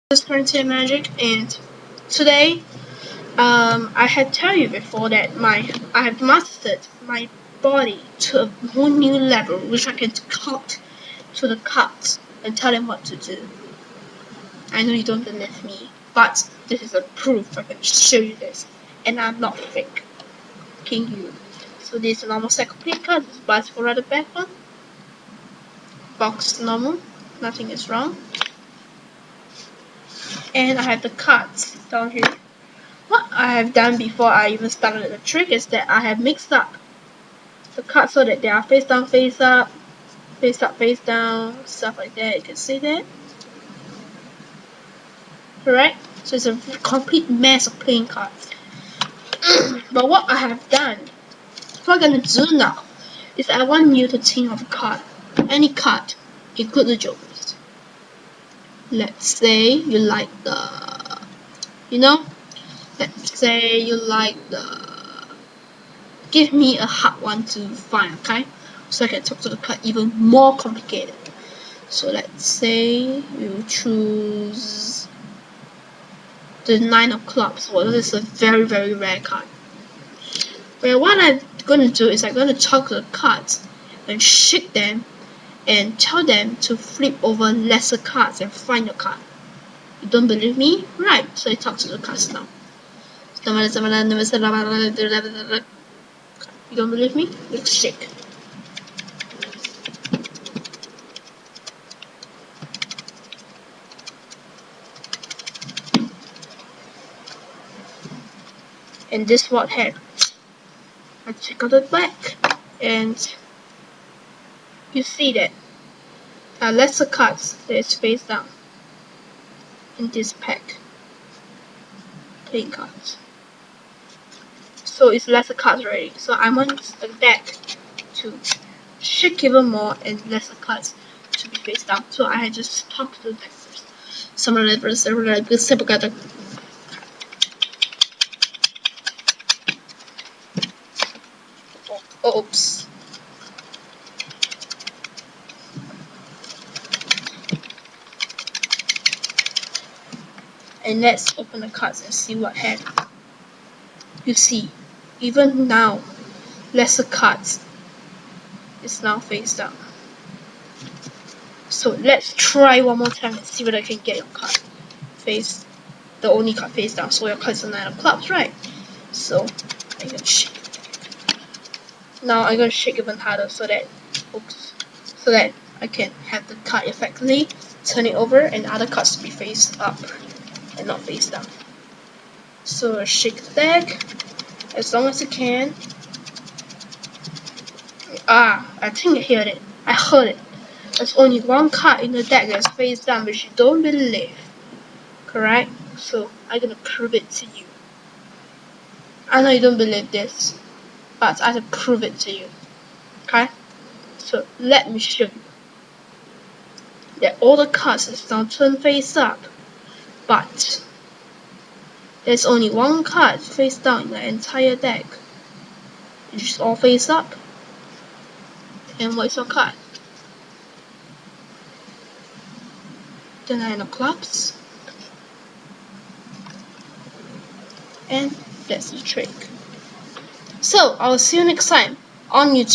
This is Currency Magic, and today I had told you before that I have mastered my body to a whole new level, which I can talk to the cards and tell them what to do. I know you don't believe me, but this is a proof. I can show you this, and I'm not fake. King you. So this is a normal stack of playing cards. This is for the back one. Box normal. Nothing is wrong. And I have the cards down here. What I have done before I even started the trick is that I have mixed up the cards so that they are face down, face up, face down, stuff like that. You can see that. Alright? So it's a complete mess of playing cards. But what I have done, what I'm going to do now, is I want you to think of a card. Any card, include the jokers. Let's say you like the, let's say you like the, give me a hard one to find, okay? So I can talk to the card even more complicated. So let's say you choose the 9 of clubs. Well, this is a very, very rare card. Well, what I'm going to do is I'm going to talk to the cards and shake them and tell them to flip over lesser cards and find your card. You don't believe me? Right, so I talk to the cards now. You don't believe me? Let's shake. And this what happens. I check out the back, and you see that lesser cards that is face down in this pack. Playing cards. So it's lesser cards already. So I want the deck to shake even more and lesser cards to be face down. So I just talk to the deck first. Oops. And let's open the cards and see what happens. You see, even now, lesser cards is now face down. So let's try one more time and see whether I can get your card face, the only card face down. So your card is a 9 of clubs, right? So I'm gonna shake. Now I'm gonna shake even harder so that, so that I can have the card effectively turn it over and the other cards to be face up and not face down. So shake the deck as long as you can. I think I heard it. I heard it. There's only one card in the deck that's face down, which you don't believe. Correct? So I'm gonna prove it to you. I know you don't believe this, but I can prove it to you. Okay? So let me show you that all the cards is now turned face up, but there's only one card face down in the entire deck. It's all face up. And what's your card? The 9 of clubs. And that's the trick. So I'll see you next time on YouTube.